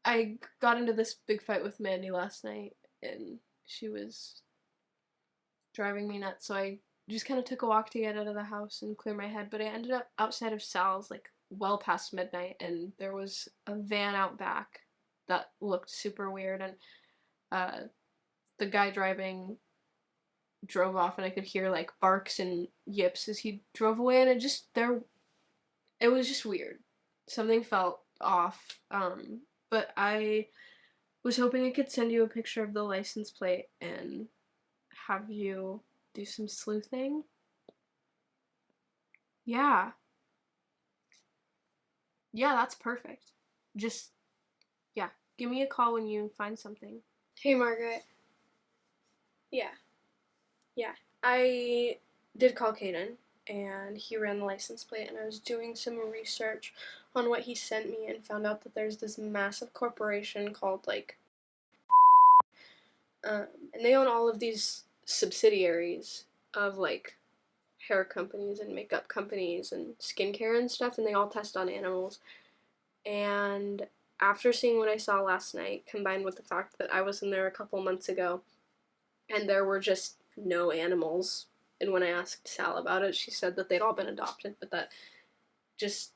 I got into this big fight with Mandy last night, and she was driving me nuts, so I just kind of took a walk to get out of the house and clear my head, but I ended up outside of Sal's, like, well past midnight, and there was a van out back that looked super weird, and the guy driving drove off, and I could hear, like, barks and yips as he drove away, and it was just weird. Something felt off, but I was hoping I could send you a picture of the license plate and have you do some sleuthing. Yeah. Yeah, that's perfect. Just, yeah, give me a call when you find something. Hey, Margaret. Yeah. Yeah. I did call Caden, and he ran the license plate, and I was doing some research on what he sent me and found out that there's this massive corporation called, like, and they own all of these subsidiaries of, like, hair companies and makeup companies and skincare and stuff, and they all test on animals. And after seeing what I saw last night, combined with the fact that I was in there a couple months ago, and there were just no animals, and when I asked Sal about it, she said that they'd all been adopted, but that just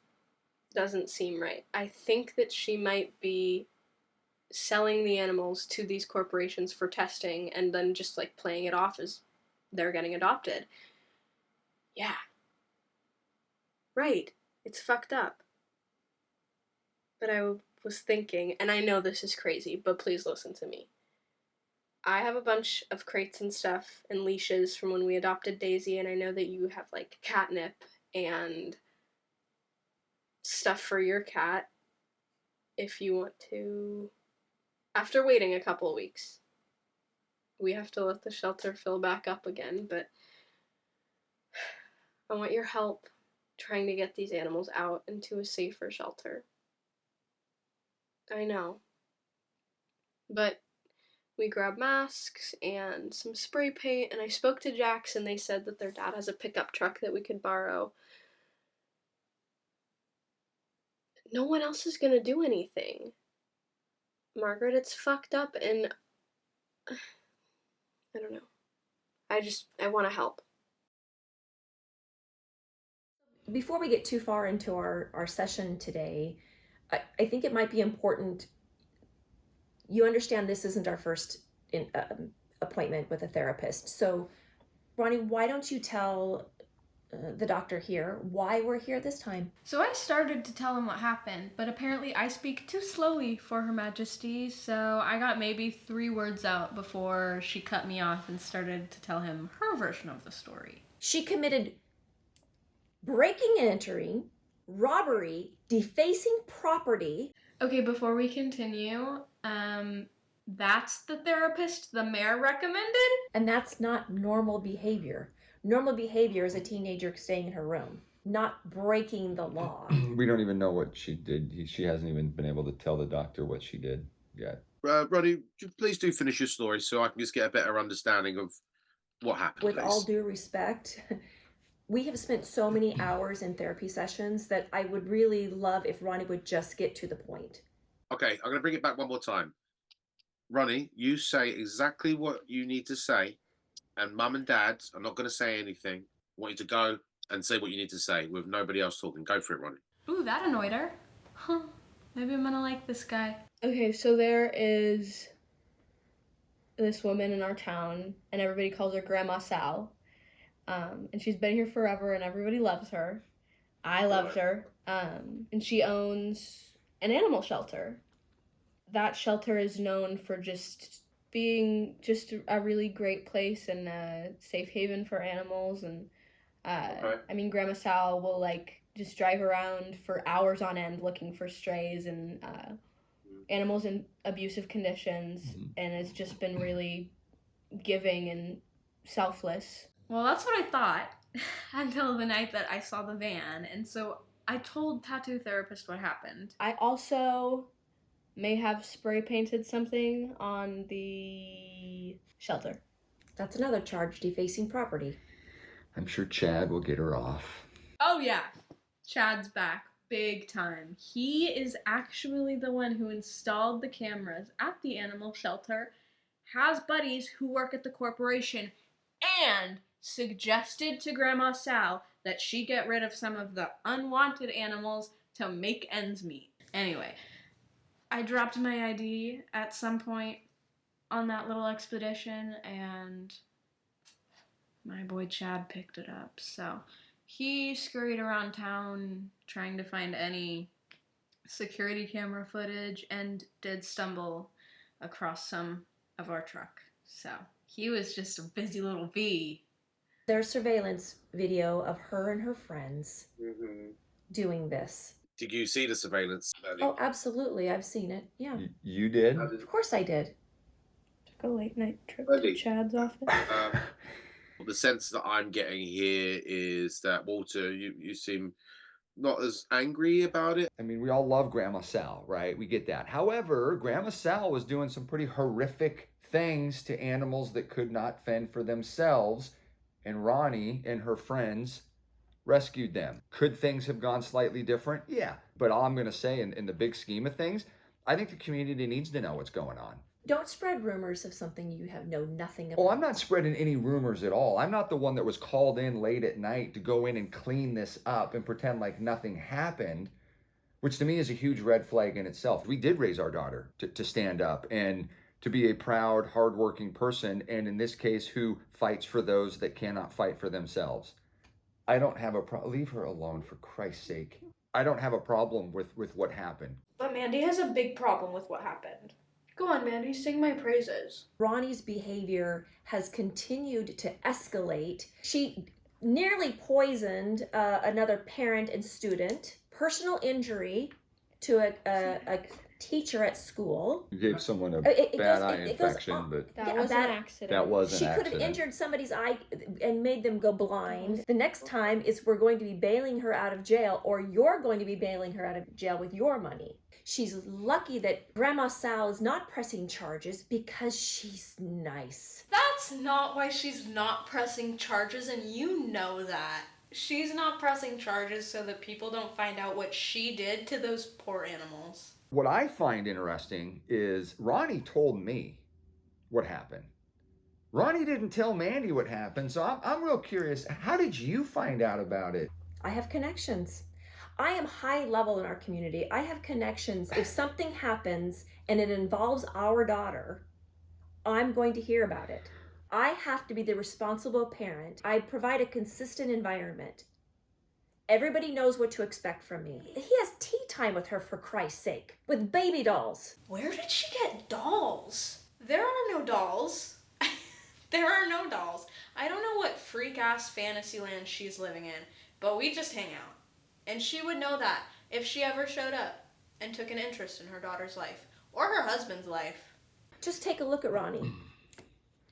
doesn't seem right. I think that she might be selling the animals to these corporations for testing and then just, like, playing it off as they're getting adopted. Yeah. Right. It's fucked up. But I was thinking, and I know this is crazy, but please listen to me. I have a bunch of crates and stuff and leashes from when we adopted Daisy, and I know that you have, like, catnip and stuff for your cat if you want to. After waiting a couple weeks, we have to let the shelter fill back up again, but I want your help trying to get these animals out into a safer shelter. I know. But we grabbed masks and some spray paint, and I spoke to Jax, and they said that their dad has a pickup truck that we could borrow. No one else is gonna do anything. Margaret, it's fucked up, and I don't know. I want to help. Before we get too far into our session today, I think it might be important. You understand this isn't our first appointment with a therapist. So, Ronnie, why don't you tell the doctor here why we're here this time? So I started to tell him what happened, but apparently I speak too slowly for Her Majesty, so I got maybe 3 words out before she cut me off and started to tell him her version of the story. She committed breaking and entering, robbery, defacing property. Okay, before we continue, that's the therapist the mayor recommended? And that's not normal behavior. Normal behavior is a teenager staying in her room, not breaking the law. We don't even know what she did. She hasn't even been able to tell the doctor what she did yet. Roddy, please do finish your story so I can just get a better understanding of what happened. With all due respect, we have spent so many hours in therapy sessions that I would really love if Ronnie would just get to the point. Okay, I'm going to bring it back one more time. Ronnie, you say exactly what you need to say, and Mum and Dad are not going to say anything. I want you to go and say what you need to say with nobody else talking. Go for it, Ronnie. Ooh, that annoyed her. Huh. Maybe I'm gonna like this guy. Okay, so there is this woman in our town, and everybody calls her Grandma Sal. And she's been here forever, and everybody loves her. I loved her. And she owns an animal shelter. That shelter is known for just being just a really great place and a safe haven for animals. And I mean, Grandma Sal will, like, just drive around for hours on end looking for strays and animals in abusive conditions, and has just been really giving and selfless. Well, that's what I thought until the night that I saw the van, and so I told Tattoo Therapist what happened. I also may have spray painted something on the shelter. That's another charge, defacing property. I'm sure Chad will get her off. Oh yeah, Chad's back. big time. He is actually the one who installed the cameras at the animal shelter, has buddies who work at the corporation, and suggested to Grandma Sal that she get rid of some of the unwanted animals to make ends meet. Anyway, I dropped my ID at some point on that little expedition, and my boy Chad picked it up. So he scurried around town trying to find any security camera footage and did stumble across some of our truck. So he was just a busy little bee. There's surveillance video of her and her friends doing this. Did you see the surveillance? Oh, absolutely. I've seen it. Yeah. You did? Of course I did. Took a late night trip Ready. to Chad's office. The sense that I'm getting here is that, Walter, you seem not as angry about it. I mean, we all love Grandma Sal, right? We get that. However, Grandma Sal was doing some pretty horrific things to animals that could not fend for themselves, and Ronnie and her friends rescued them. Could things have gone slightly different? Yeah. But all I'm going to say, in the big scheme of things, I think the community needs to know what's going on. Don't spread rumors of something you have know nothing about. Oh, I'm not spreading any rumors at all. I'm not the one that was called in late at night to go in and clean this up and pretend like nothing happened, which to me is a huge red flag in itself. We did raise our daughter to stand up and to be a proud, hardworking person, and in this case, who fights for those that cannot fight for themselves. I don't have a problem. Leave her alone, for Christ's sake. I don't have a problem with what happened. But Mandy has a big problem with what happened. Go on, Mandy, sing my praises. Ronnie's behavior has continued to escalate. She nearly poisoned another parent and student, personal injury to a teacher at school. You gave someone a It bad goes- eye it goes infection, on. but That Yeah, was that- an accident. that was an She could accident. have injured somebody's eye and made them go blind. The next time is we're going to be bailing her out of jail, or you're going to be bailing her out of jail with your money. She's lucky that Grandma Sal is not pressing charges because she's nice. That's not why she's not pressing charges, and you know that. She's not pressing charges so that people don't find out what she did to those poor animals. What I find interesting is Ronnie told me what happened. Ronnie didn't tell Mandy what happened, so I'm real curious. How did you find out about it? I have connections. I am high level in our community. I have connections. If something happens and it involves our daughter, I'm going to hear about it. I have to be the responsible parent. I provide a consistent environment. Everybody knows what to expect from me. He has tea time with her, for Christ's sake, with baby dolls. Where did she get dolls? There are no dolls. There are no dolls. I don't know what freak-ass fantasy land she's living in, but we just hang out. And she would know that if she ever showed up and took an interest in her daughter's life or her husband's life. Just take a look at Ronnie.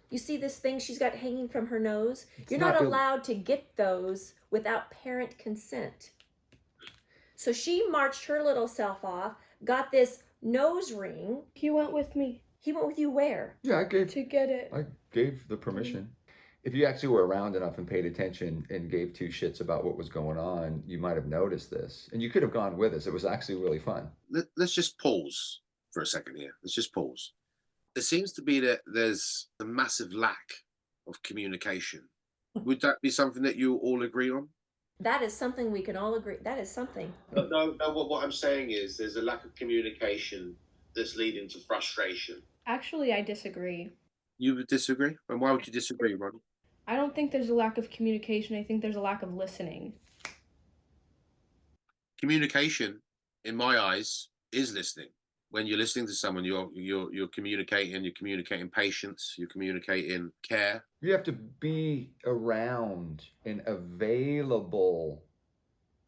You see this thing she's got hanging from her nose? You're not not the- allowed to get those without parent consent. So she marched her little self off, got this nose ring. He went with me He went with you where? Yeah, I to get it. gave the permission. If you actually were around enough and paid attention and gave two shits about what was going on, you might have noticed this. And you could have gone with us. It was actually really fun. Let's just pause for a second here. Let's just pause. It seems to be that there's a massive lack of communication. Would that be something that you all agree on? That is something we can all agree. That is something. No. What I'm saying is there's a lack of communication that's leading to frustration. Actually, I disagree. You would disagree? And why would you disagree, Ronnie? I don't think there's a lack of communication. I think there's a lack of listening. Communication, in my eyes, is listening. When you're listening to someone, you're communicating. You're communicating patience. You're communicating care. You have to be around and available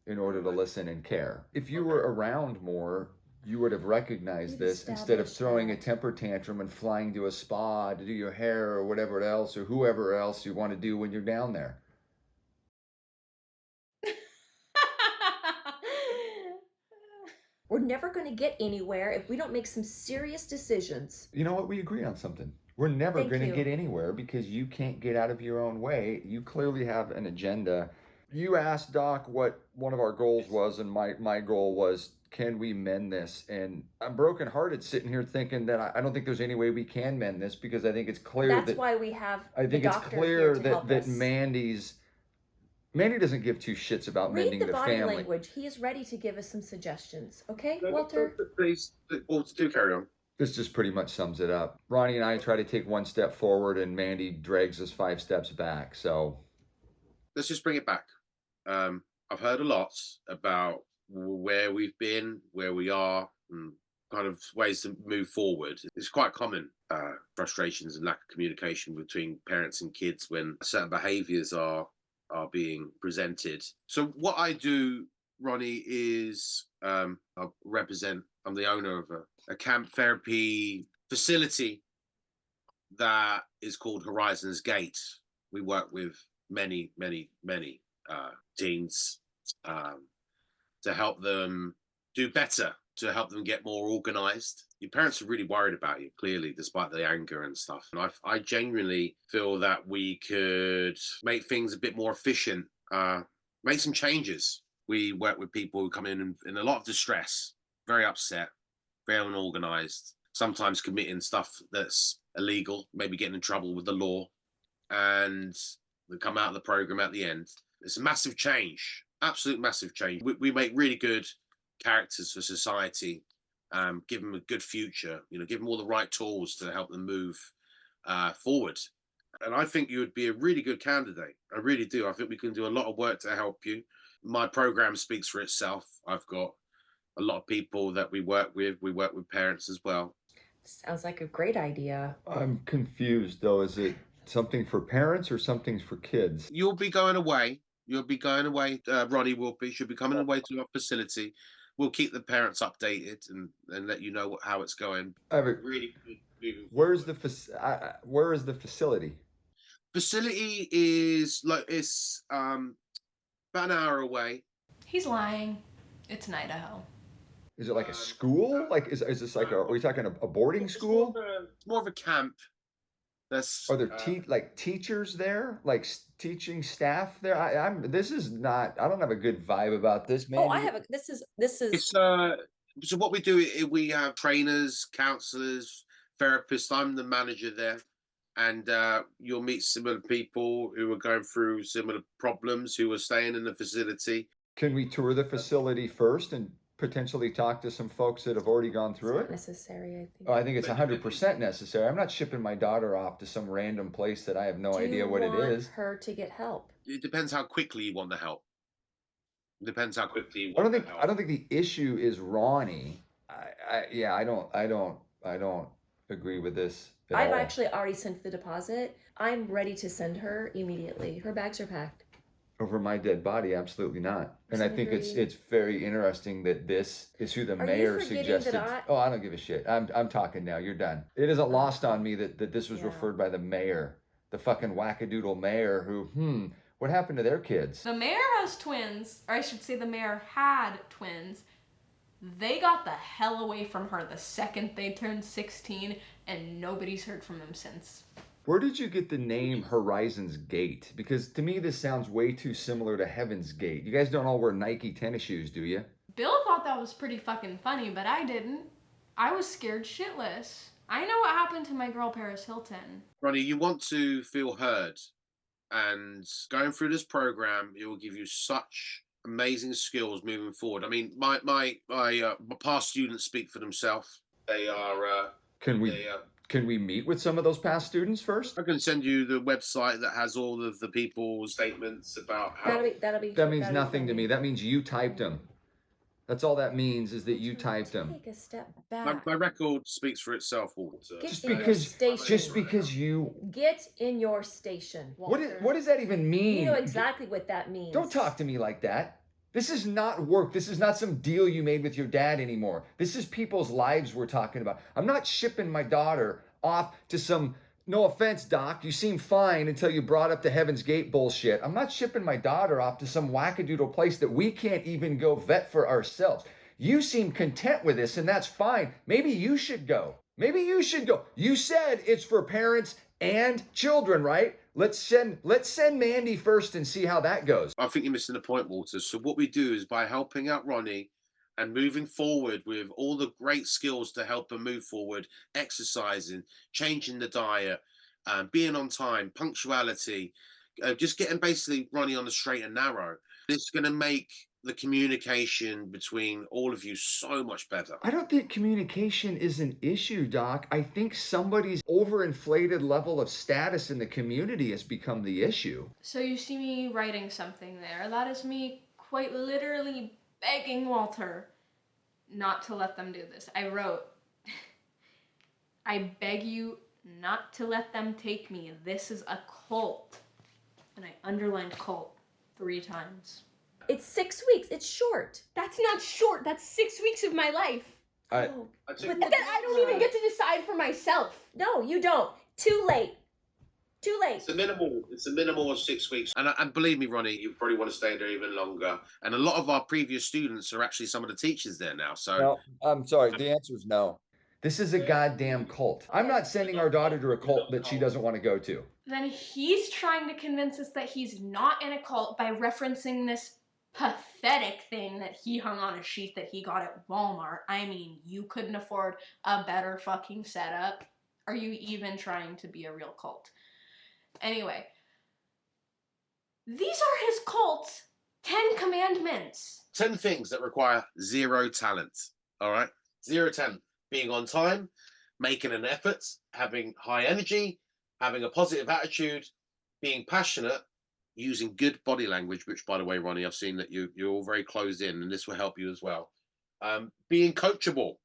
in order to listen and care. If you were around more, you would have recognized We've this instead of established throwing a that. temper tantrum and flying to a spa to do your hair or whatever else or whoever else you want to do when you're down there. We're never going to get anywhere if we don't make some serious decisions. You know what? We agree on something. We're never Thank going to you. get anywhere because you can't get out of your own way. You clearly have an agenda You asked Doc what one of our goals was, and my goal was, can we mend this? And I'm brokenhearted sitting here thinking that I don't think there's any way we can mend this, because I think it's clear That's that why we have I the think it's doctor clear here to that help us. Mandy doesn't give two shits about Read mending the the body family. language. He is ready to give us some suggestions. Okay, No, Walter? Please, Walter, do carry on. This just pretty much sums it up. Ronnie and I try to take one step forward, and Mandy drags us 5 steps back. So Let's just bring it back. I've heard a lot about where we've been, where we are, and kind of ways to move forward. It's quite common, frustrations and lack of communication between parents and kids when certain behaviours are being presented. So what I do, Ronnie, is I'm the owner of a camp therapy facility that is called Horizons Gate. We work with many teens to help them do better, to help them get more organized. Your parents are really worried about you, clearly, despite the anger and stuff. And I genuinely feel that we could make things a bit more efficient, make some changes. We work with people who come in a lot of distress, very upset, very unorganized, sometimes committing stuff that's illegal, maybe getting in trouble with the law, and they come out of the program at the end. It's a massive change, absolute massive change. We make really good characters for society, give them a good future, give them all the right tools to help them move forward. And I think you would be a really good candidate. I really do. I think we can do a lot of work to help you. My program speaks for itself. I've got a lot of people that we work with. We work with parents as well. Sounds like a great idea. I'm confused, though. Is it something for parents or something for kids? You'll be going away. Ronnie should be coming away to our facility. We'll keep the parents updated and let you know how it's going. Really good. Where is the facility? Facility is about an hour away. He's lying. It's in Idaho. Is it like a school? Like is this like are we talking a boarding school? It's more of a camp. Are there teachers there, like teaching staff there? I don't have a good vibe about this, man. Oh, I have a. This is. It's so what we do, we have trainers, counselors, therapists. I'm the manager there, and you'll meet similar people who are going through similar problems, who are staying in the facility. Can we tour the facility first and potentially talk to some folks that have already gone through it? Necessary, I think. Oh, I think it's 100% necessary. I'm not shipping my daughter off to some random place that I have no idea what it is. Do you want her to get help? It depends how quickly you want the help. It depends how quickly you I want don't think the issue is Ronnie. I don't agree with this at I've all. actually already sent the deposit. I'm ready to send her immediately. Her bags are packed. Over my dead body, absolutely not. And I think agree. it's very interesting that this is who the mayor suggested. Oh, I don't give a shit. I'm talking now. You're done. It isn't lost on me that this was referred by the mayor, the fucking wackadoodle mayor who, what happened to their kids? The mayor has twins, or I should say the mayor had twins. They got the hell away from her the second they turned 16, and nobody's heard from them since. Where did you get the name Horizons Gate? Because to me, this sounds way too similar to Heaven's Gate. You guys don't all wear Nike tennis shoes, do you? Bill thought that was pretty fucking funny, but I didn't. I was scared shitless. I know what happened to my girl Paris Hilton. Ronnie, you want to feel heard. And going through this program, it will give you such amazing skills moving forward. I mean, my past students speak for themselves. They are... Can we meet with some of those past students first? I can send you the website that has all of the people's statements about how... That means nothing to me. That means you typed them. That's all that means, is that you typed them. Take a step back. My record speaks for itself, Walter. Just because you... Get in your station, Walter. What does that even mean? You know exactly what that means. Don't talk to me like that. This is not work. This is not some deal you made with your dad anymore. This is people's lives we're talking about. I'm not shipping my daughter off to some, no offense, Doc, you seem fine until you brought up the Heaven's Gate bullshit. I'm not shipping my daughter off to some wackadoodle place that we can't even go vet for ourselves. You seem content with this, and that's fine. Maybe you should go. You said it's for parents and children, right? Let's send Mandy first and see how that goes. I think you're missing the point, Walter. So what we do is by helping out Ronnie and moving forward with all the great skills to help him move forward, exercising, changing the diet, being on time, punctuality, just getting basically Ronnie on the straight and narrow. It's going to make the communication between all of you so much better. I don't think communication is an issue, Doc. I think somebody's overinflated level of status in the community has become the issue. So you see me writing something there. That is me quite literally begging Walter not to let them do this. I wrote, I beg you not to let them take me. This is a cult. And I underlined cult 3 times. It's 6 weeks. It's short. That's not short. That's 6 weeks of my life. I- Oh, But And then I don't even get to decide for myself. no, you don't. Too late. Too late. It's a minimal of 6 weeks. And believe me, Ronnie, you probably want to stay there even longer. And a lot of our previous students are actually some of the teachers there now. So No, I'm sorry. The answer is no. This is a goddamn cult. I'm not sending our daughter to a cult that she doesn't want to go to. Then he's trying to convince us that he's not in a cult by referencing this pathetic thing that he hung on a sheet that he got at Walmart. I mean, you couldn't afford a better fucking setup. Are you even trying to be a real cult? Anyway, these are his cult's 10 commandments. 10 things that require 0 talent. All right? 0 talent. Being on time, making an effort, having high energy, having a positive attitude, being passionate, using good body language, which, by the way, Ronnie, I've seen that you're all very closed in, and this will help you as well. Being coachable,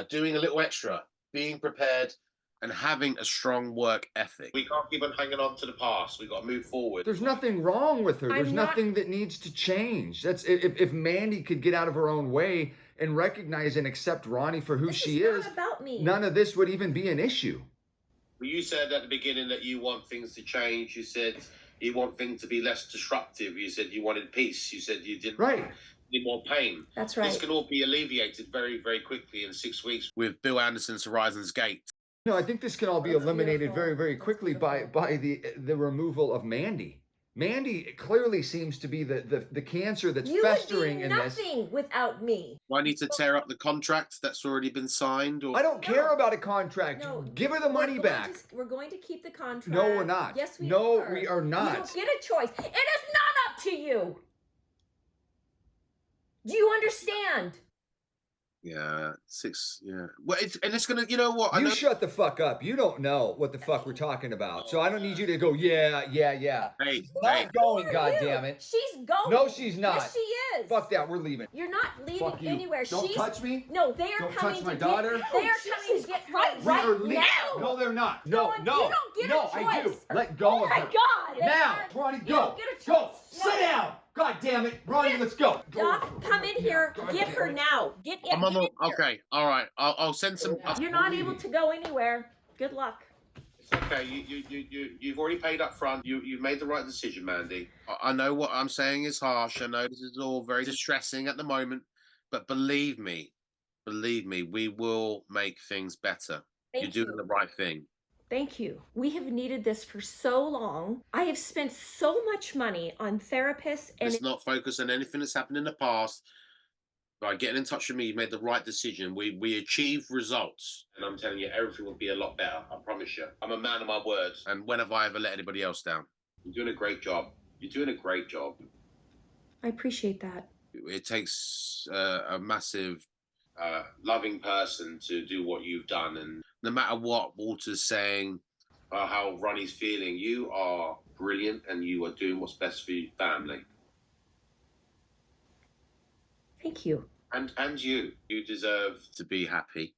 doing a little extra, being prepared, and having a strong work ethic. We can't keep on hanging on to the past. We've got to move forward. There's nothing wrong with her. There's I'm not- nothing that needs to change. That's if Mandy could get out of her own way and recognize and accept Ronnie for who This she is is, not about me. none of this would even be an issue. Well, you said at the beginning that you want things to change. You said you want things to be less disruptive. You said you wanted peace. You said you didn't Right. need more pain. That's This right. can all be alleviated very, very quickly in 6 weeks with Bill Anderson's Horizon's Gate. No, I think this can all be That's eliminated beautiful. very, very That's quickly by the removal of Mandy. Mandy clearly seems to be the cancer that's You festering would in be this. nothing without me. Do I need to tear up the contract that's already been signed? Or I don't care No. about a contract. No, Give her the money back. We're going to keep the contract. No, we're not. Yes, we No, are. we are not. You don't get a choice. It is not up to you. Do you understand? Yeah, 6. Yeah. Well, it's gonna. You know what? I You know. shut the fuck up. You don't know what the fuck we're talking about. So I don't need you to go, yeah. Hey, She's not going, Who are goddamn you? it. She's going. No, she's not. Yes, she is. Fuck that, we're leaving. You're not leaving Fuck you. anywhere. Don't She's touch me. No, they are Don't coming touch my to daughter. Get, they are coming to get her We right are leaving. now. No, they're not. No, No, you no. don't get a No, I do. choice. Let go Oh of my her. God! they Now, are- Ronnie, you go. don't get a Go. choice. No. Sit down. God damn it. Ronnie, let's go. Doc, come in here. God Get damn her it. now. Get in. I'm on get the, in here. okay. All right. I'll send some. You're not able to go anywhere. Good luck. It's okay. You've already paid up front. You've made the right decision, Mandy. I know what I'm saying is harsh. I know this is all very distressing at the moment, but believe me, we will make things better. Thank You're doing the right thing. Thank you. We have needed this for so long. I have spent so much money on therapists and Let's not focus on anything that's happened in the past. By getting in touch with me, you made the right decision. We achieved results. And I'm telling you, everything will be a lot better. I promise you. I'm a man of my words. And when have I ever let anybody else down? You're doing a great job. You're doing a great job. I appreciate that. It takes a massive, loving person to do what you've done. And no matter what Walter's saying or how Ronnie's feeling, you are brilliant and you are doing what's best for your family. Thank you. And you deserve to be happy,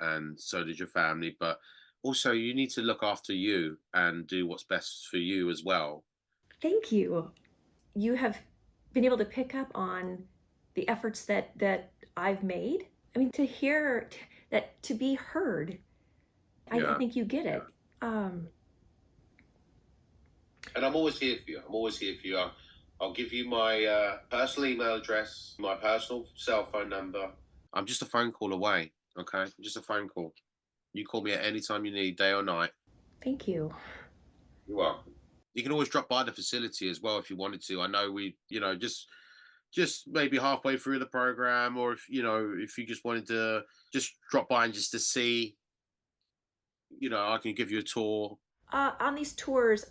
and so does your family. But also, you need to look after you and do what's best for you as well. Thank you. You have been able to pick up on the efforts that I've made. I mean, to hear that, to be heard, I Yeah. think you get it. And I'm always here for you. I'm always here for you. I'll give you my personal email address, my personal cell phone number. I'm just a phone call away, okay? Just a phone call. You call me at any time you need, day or night. Thank you. You're welcome. You can always drop by the facility as well if you wanted to. I know we, just maybe halfway through the program, or if you just wanted to just drop by and just to see, I can give you a tour. On these tours,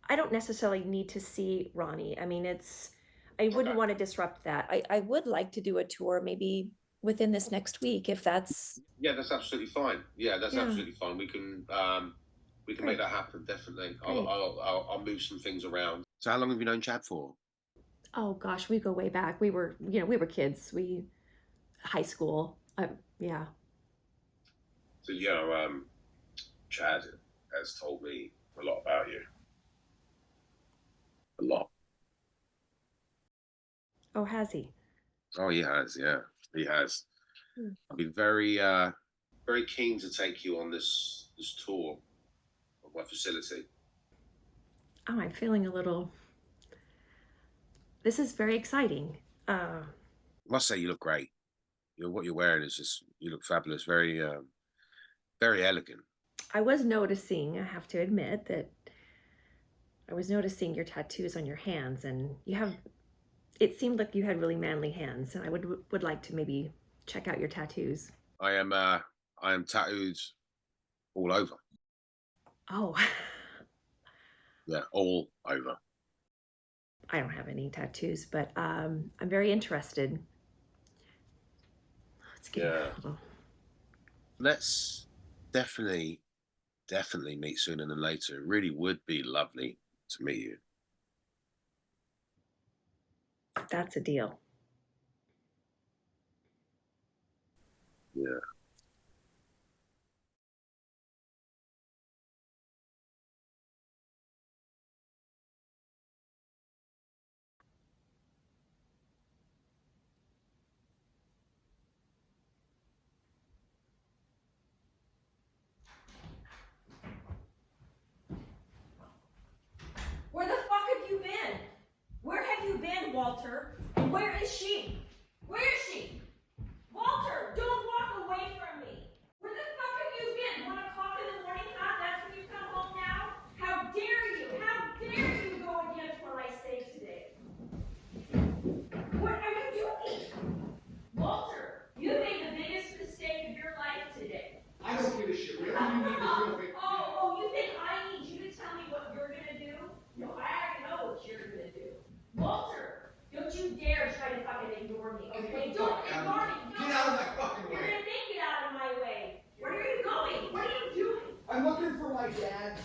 I don't necessarily need to see Ronnie. I mean, I wouldn't Okay. want to disrupt that. I would like to do a tour maybe within this next week, if that's. Yeah, that's absolutely fine. Yeah, that's Yeah. absolutely fine. We can make that happen. Definitely. Great. I'll move some things around. So how long have you known Chad for? Oh gosh, we go way back. We were kids. High school. Yeah. So Chad has told me a lot about you. A lot. Oh, has he? Oh, he has. Yeah, he has. I'll be very, very keen to take you on this tour of my facility. Oh, I'm feeling a little. This is very exciting. I must say, you look great. What you're wearing is you look fabulous. Very, very elegant. I was noticing, I have to admit, that I was noticing your tattoos on your hands, and it seemed like you had really manly hands, and I would like to maybe check out your tattoos. I am tattooed all over. Oh. Yeah, all over. I don't have any tattoos, but I'm very interested. Let's get a little. Let's definitely meet sooner than later. It really would be lovely to meet you. That's a deal. Yeah. Where the fuck have you been? Where have you been, Walter? And where is she? Where is she? Walter, don't walk away from me. Where the fuck have you been? 1 o'clock in the morning, huh? That's when you come home now? How dare you? How dare you go against what I say today? What are you doing? Walter, you made the biggest mistake of your life today. I don't give a shit. Whatever you need is real big. Oh, you think I need you to tell me what you're gonna do? No, I already know what you're gonna do. Walter, don't you dare try to fucking ignore me, okay? Don't ignore me. Get out of my fucking You're way. gonna think get out of my way. Where are you going? What are you doing? I'm looking for my dad's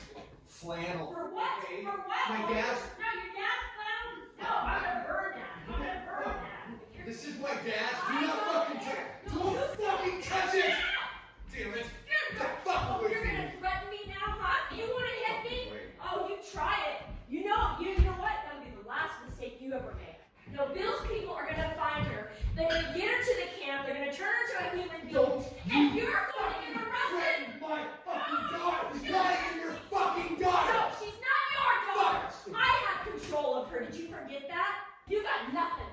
flannel. For what? Okay? For what? My dad's. No, your dad's found? No, I'm gonna burn that. I'm gonna burn that. This is my dad's. Do not fucking touch it. Don't fucking touch it. Damn it. Get the fuck away You're from me. gonna threaten me now, huh? You wanna hit me? Oh, you try it. You know what? That'll be the last mistake you ever make. No, Bill's people are gonna find her. They're gonna get her to the camp. They're gonna turn her to a human being. And you're going to get arrested. Threaten my fucking daughter. She's not even your fucking daughter. No, she's not your daughter. I have control of her. Did you forget that? You got nothing.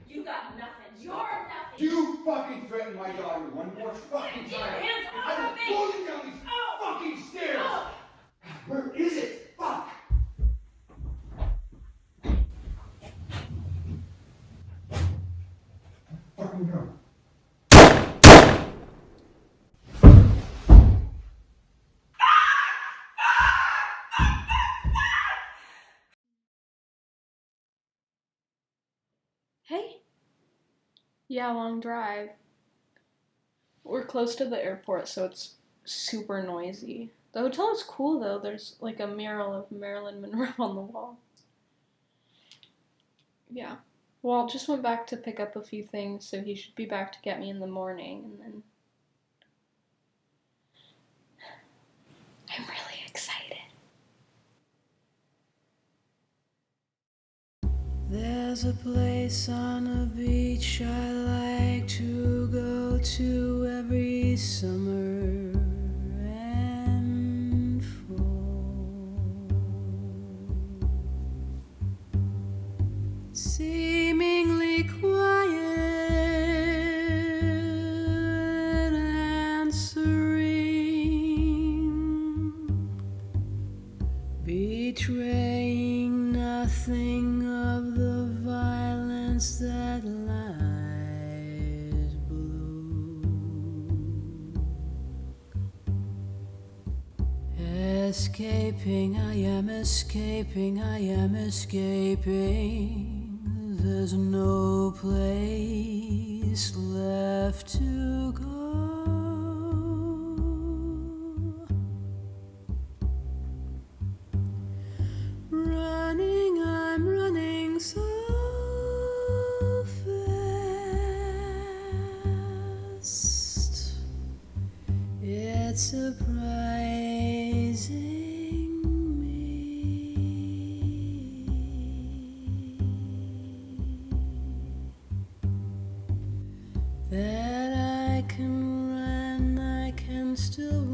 You got nothing. You're nothing. You fucking threaten my daughter one more fucking Get your time. hands off I will of me. pull you down these fucking stairs. Oh. Where is it? Fuck. Fucking go. Hey? Yeah, long drive. We're close to the airport, so it's super noisy. The hotel is cool, though. There's like a mural of Marilyn Monroe on the wall. Yeah. Walt just went back to pick up a few things, so he should be back to get me in the morning, and then... I'm really excited. There's a place on the beach I like to go to every summer and fall. Seemingly quiet and serene. Beach nothing of the violence that lies below. Escaping, I am escaping, I am escaping. There's no place left to go. Running, I'm running so fast. It's surprising me that I can run, I can still